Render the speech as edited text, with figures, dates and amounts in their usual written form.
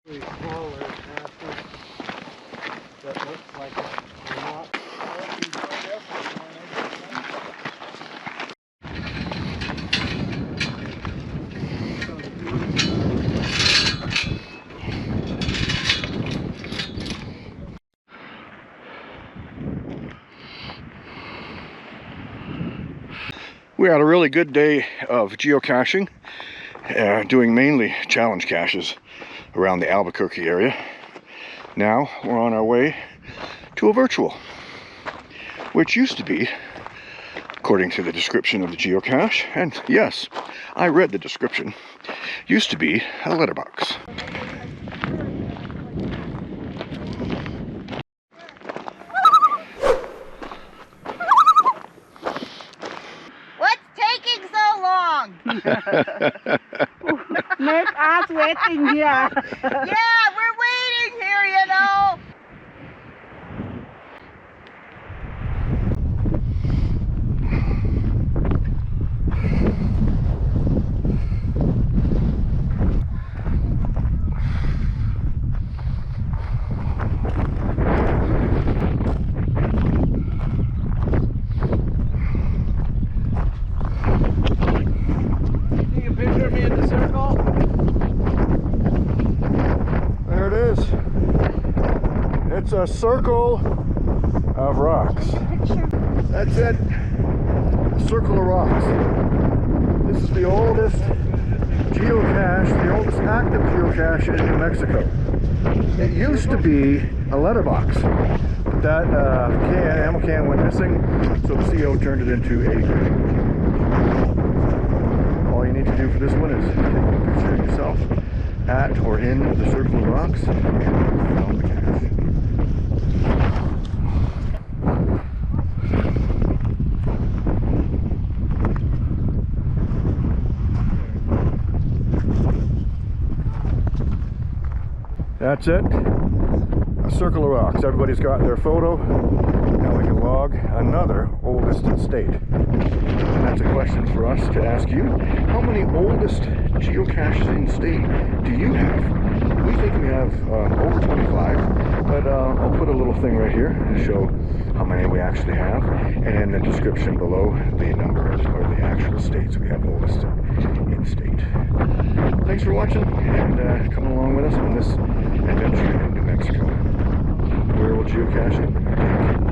Smaller patches that looks like they're not. We had a really good day of geocaching, doing mainly challenge caches around the Albuquerque area. Now we're on our way to a virtual, which used to be, according to the description of the geocache, and yes, I read the description, used to be a letterbox. Make us waiting here. Yeah, we're waiting here, you know. Take a picture of me in the circle. There it is. It's a circle of rocks. That's it. A circle of rocks. This is the oldest geocache, the oldest active geocache in New Mexico. It used to be a letterbox, but that ammo can went missing, so the CO turned it into a virtual. All you need to do for this one is take a picture of yourself at or in the circle of rocks and found the cache. That's it. A circle of rocks. Everybody's got their photo. Now we can log another oldest state. And that's a question for us to ask you. How many oldest geocaches in state do you have? We think we have over 25, but I'll put a little thing right here to show how many we actually have, and in the description below the numbers or the actual states we have oldest in state. Thanks for watching and coming along with us on this adventure in New Mexico. Where will geocaching take you?